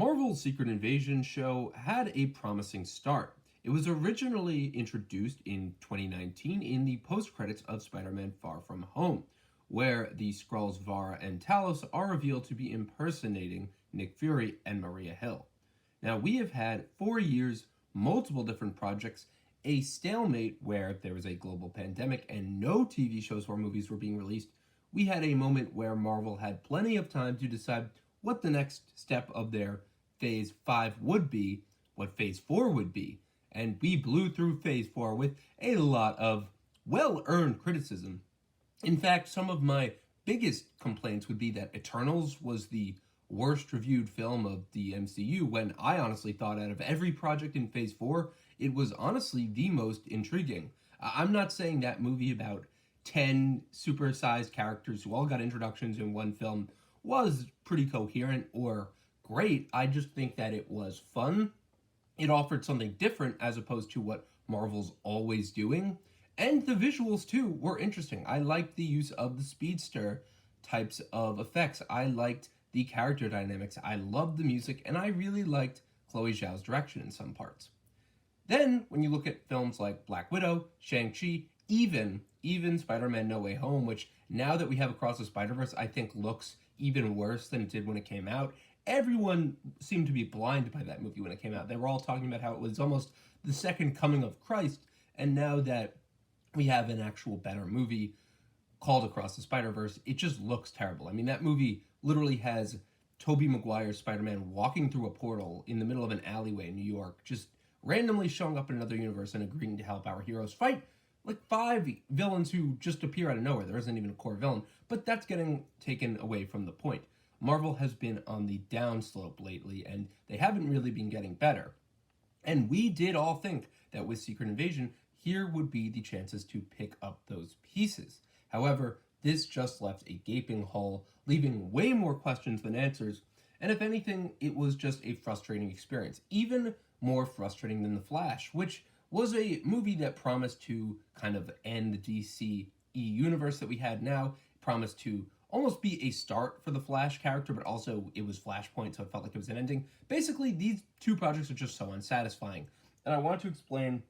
Marvel's Secret Invasion show had a promising start. It was originally introduced in 2019 in the post-credits of Spider-Man Far From Home, where the Skrulls Vara and Talos are revealed to be impersonating Nick Fury and Maria Hill. Now, we have had 4 years, multiple different projects, a stalemate where there was a global pandemic and no TV shows or movies were being released. We had a moment where Marvel had plenty of time to decide what the next step of their Phase 5 would be, what Phase 4 would be, and we blew through Phase 4 with a lot of well-earned criticism. In fact, some of my biggest complaints would be that Eternals was the worst reviewed film of the MCU, when I honestly thought out of every project in Phase 4, it was honestly the most intriguing. I'm not saying that movie about 10 supersized characters who all got introductions in one film was pretty coherent or great. I just think that it was fun. It offered something different as opposed to what Marvel's always doing. And the visuals too were interesting. I liked the use of the speedster types of effects. I liked the character dynamics. I loved the music, and I really liked Chloe Zhao's direction in some parts. Then, when you look at films like Black Widow, Shang-Chi, even Spider-Man No Way Home, which now that we have Across the Spider-Verse, I think looks even worse than it did when it came out. Everyone seemed to be blinded by that movie when it came out. They were all talking about how it was almost the second coming of Christ, and now that we have an actual better movie called Across the Spider-Verse, it just looks terrible. I mean, that movie literally has Tobey Maguire's Spider-Man walking through a portal in the middle of an alleyway in New York, just randomly showing up in another universe and agreeing to help our heroes fight like 5 villains who just appear out of nowhere. There isn't even a core villain, but that's getting taken away from the point. Marvel has been on the downslope lately, and they haven't really been getting better. And we did all think that with Secret Invasion, here would be the chances to pick up those pieces. However, this just left a gaping hole, leaving way more questions than answers, and if anything, it was just a frustrating experience. Even more frustrating than The Flash, which was a movie that promised to kind of end the DCE universe that we had now, promised to almost be a start for the Flash character, but also it was Flashpoint, so it felt like it was an ending. Basically, these two projects are just so unsatisfying. And I want to explain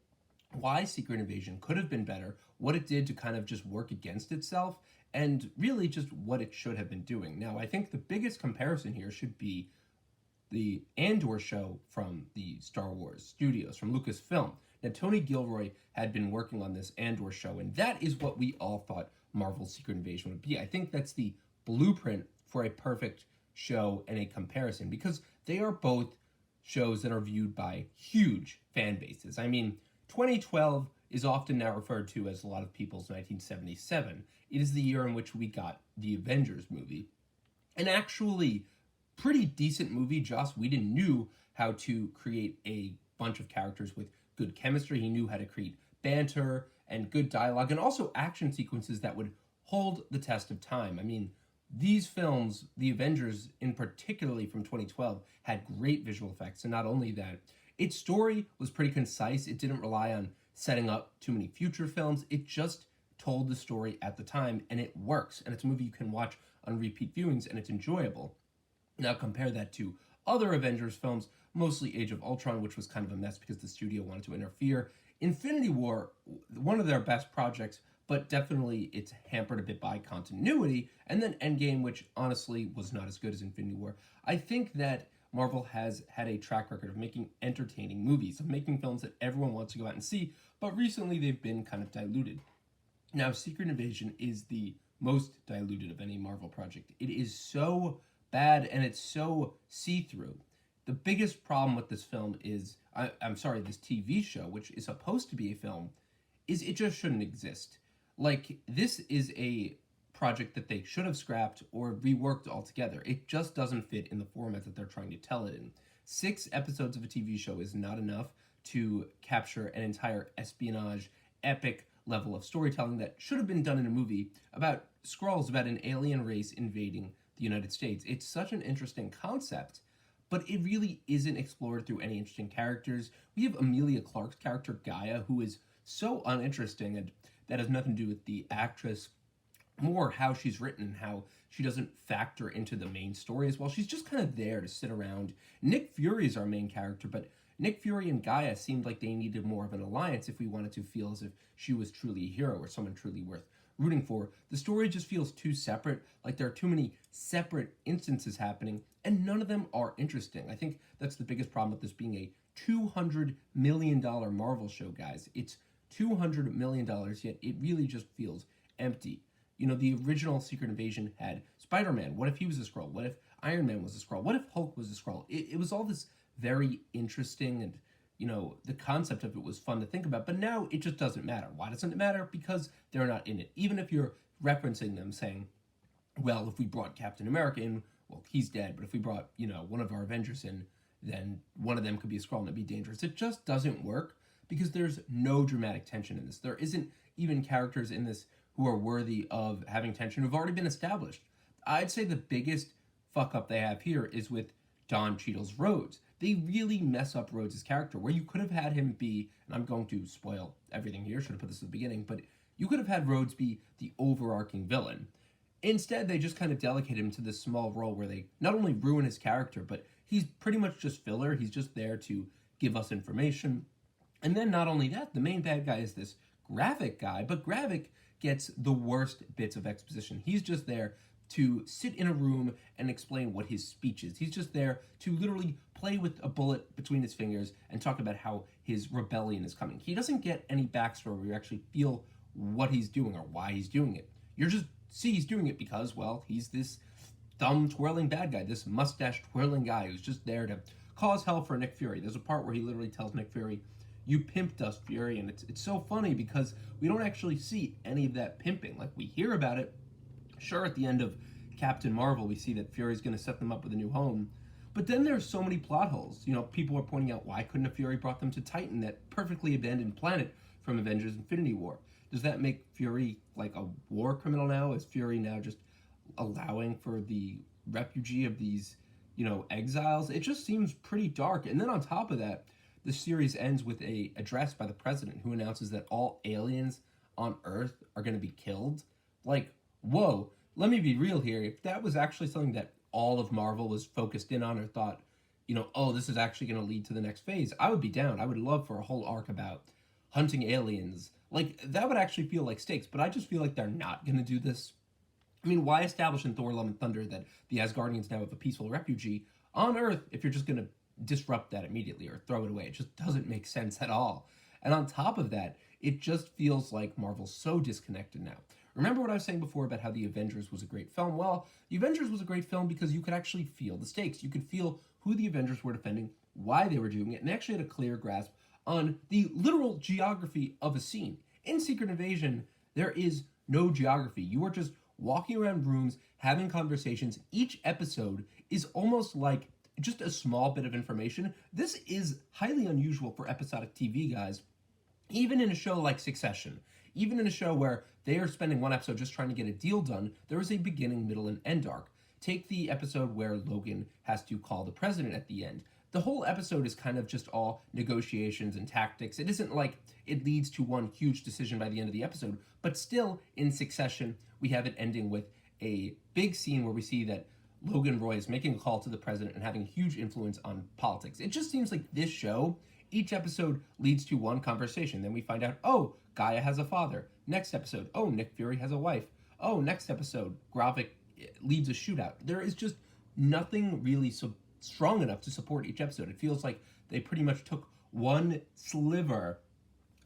why Secret Invasion could have been better, what it did to kind of just work against itself, and really just what it should have been doing. Now, I think the biggest comparison here should be the Andor show from the Star Wars studios, from Lucasfilm. Now, Tony Gilroy had been working on this Andor show, and that is what we all thought Marvel's Secret Invasion would be. I think that's the blueprint for a perfect show and a comparison, because they are both shows that are viewed by huge fan bases. I mean, 2012 is often now referred to as a lot of people's 1977. It is the year in which we got the Avengers movie. An actually pretty decent movie. Joss Whedon knew how to create a bunch of characters with good chemistry. He knew how to create banter and good dialogue, and also action sequences that would hold the test of time. I mean, these films, the Avengers in particularly from 2012, had great visual effects, and not only that, its story was pretty concise. It didn't rely on setting up too many future films. It just told the story at the time, and it works. And it's a movie you can watch on repeat viewings, and it's enjoyable. Now compare that to other Avengers films, mostly Age of Ultron, which was kind of a mess because the studio wanted to interfere. Infinity War, one of their best projects, but definitely it's hampered a bit by continuity. And then Endgame, which honestly was not as good as Infinity War. I think that Marvel has had a track record of making entertaining movies, of making films that everyone wants to go out and see, but recently they've been kind of diluted. Now, Secret Invasion is the most diluted of any Marvel project. It is so bad and it's so see-through. The biggest problem with this film is, this TV show, which is supposed to be a film, is it just shouldn't exist. Like, this is a project that they should have scrapped or reworked altogether. It just doesn't fit in the format that they're trying to tell it in. 6 episodes of a TV show is not enough to capture an entire espionage, epic level of storytelling that should have been done in a movie about Skrulls, about an alien race invading the United States. It's such an interesting concept, but it really isn't explored through any interesting characters. We have Emilia Clarke's character, Gaia, who is so uninteresting, and that has nothing to do with the actress more how she's written and how she doesn't factor into the main story as well. She's just kind of there to sit around. Nick Fury is our main character, but Nick Fury and Gaia seemed like they needed more of an alliance if we wanted to feel as if she was truly a hero or someone truly worth rooting for. The story just feels too separate, like there are too many separate instances happening, and none of them are interesting. I think that's the biggest problem with this being a $200 million Marvel show, guys. It's $200 million, yet it really just feels empty. You know, the original Secret Invasion had Spider-Man. What if he was a Skrull? What if Iron Man was a Skrull? What if Hulk was a Skrull? It was all this very interesting, and, you know, the concept of it was fun to think about, but now it just doesn't matter. Why doesn't it matter? Because they're not in it. Even if you're referencing them saying, well, if we brought Captain America in, well, he's dead, but if we brought, you know, one of our Avengers in, then one of them could be a Skrull and it'd be dangerous. It just doesn't work because there's no dramatic tension in this. There isn't even characters in this who are worthy of having tension, who've already been established. I'd say the biggest fuck up they have here is with Don Cheadle's Rhodes. They really mess up Rhodes' character, where you could have had him be, and I'm going to spoil everything here, should have put this at the beginning, but you could have had Rhodes be the overarching villain. Instead, they just kind of delegate him to this small role where they not only ruin his character, but he's pretty much just filler. He's just there to give us information. And then not only that, the main bad guy is this Gravik guy, but Gravik gets the worst bits of exposition. He's just there to sit in a room and explain what his speech is. He's just there to literally play with a bullet between his fingers and talk about how his rebellion is coming. He doesn't get any backstory where you actually feel what he's doing or why he's doing it. You're just see he's doing it because, well, he's this thumb twirling bad guy, this mustache twirling guy who's just there to cause hell for Nick Fury. There's a part where he literally tells Nick Fury, "You pimped us, Fury," and it's so funny because we don't actually see any of that pimping. Like, we hear about it. Sure, at the end of Captain Marvel, we see that Fury's going to set them up with a new home. But then there's so many plot holes. You know, people are pointing out, why couldn't a Fury brought them to Titan, that perfectly abandoned planet from Avengers Infinity War? Does that make Fury like a war criminal now? Is Fury now just allowing for the refugee of these, you know, exiles? It just seems pretty dark. And then on top of that, the series ends with a address by the president who announces that all aliens on Earth are going to be killed. Like, whoa, let me be real here. If that was actually something that all of Marvel was focused in on or thought, you know, oh, this is actually going to lead to the next phase, I would be down. I would love for a whole arc about hunting aliens. Like, that would actually feel like stakes, but I just feel like they're not going to do this. I mean, why establish in Thor: Love and Thunder that the Asgardians now have a peaceful refugee on Earth if you're just going to disrupt that immediately or throw it away? It just doesn't make sense at all. And on top of that, it just feels like Marvel's so disconnected now. Remember what I was saying before about how The Avengers was a great film? Well, The Avengers was a great film because you could actually feel the stakes. You could feel who the Avengers were defending, why they were doing it, and they actually had a clear grasp on the literal geography of a scene. In Secret Invasion, there is no geography. You are just walking around rooms, having conversations. Each episode is almost like just a small bit of information. This is highly unusual for episodic TV, guys. Even in a show like Succession, even in a show where they are spending one episode just trying to get a deal done, there is a beginning, middle, and end arc. Take the episode where Logan has to call the president at the end. The whole episode is kind of just all negotiations and tactics. It isn't like it leads to one huge decision by the end of the episode, but still, in Succession, we have it ending with a big scene where we see that Logan Roy is making a call to the president and having a huge influence on politics. It just seems like this show, each episode leads to one conversation. Then we find out, oh, Gaia has a father. Next episode, oh, Nick Fury has a wife. Oh, next episode, Gravik leads a shootout. There is just nothing really strong enough to support each episode. It feels like they pretty much took one sliver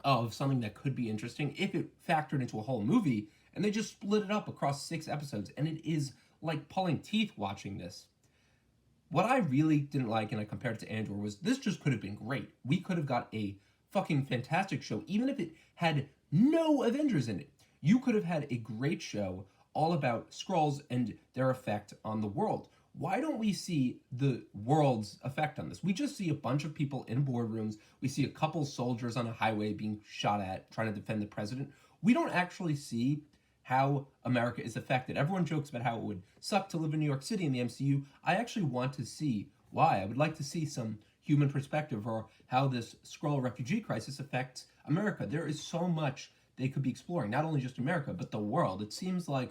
of something that could be interesting if it factored into a whole movie, and they just split it up across 6 episodes, and it is like pulling teeth watching this. What I really didn't like, and I compared it to Andor, was this just could have been great. We could have got a fucking fantastic show, even if it had no Avengers in it. You could have had a great show all about Skrulls and their effect on the world. Why don't we see the world's effect on this? We just see a bunch of people in boardrooms. We see a couple soldiers on a highway being shot at, trying to defend the president. We don't actually see how America is affected. Everyone jokes about how it would suck to live in New York City in the MCU. I actually want to see why. I would like to see some human perspective or how this Skrull refugee crisis affects America. There is so much they could be exploring, not only just America, but the world. It seems like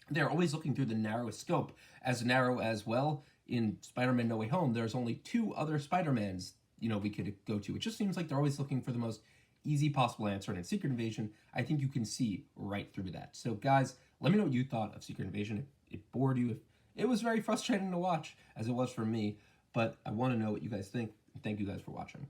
They're always looking through the narrowest scope, as narrow as, well, in Spider-Man No Way Home, there's only two other Spider-Mans, we could go to. It just seems like they're always looking for the most easy possible answer. And in Secret Invasion, I think you can see right through that. So guys, let me know what you thought of Secret Invasion. If it bored you, if it was very frustrating to watch, as it was for me, but I want to know what you guys think. Thank you guys for watching.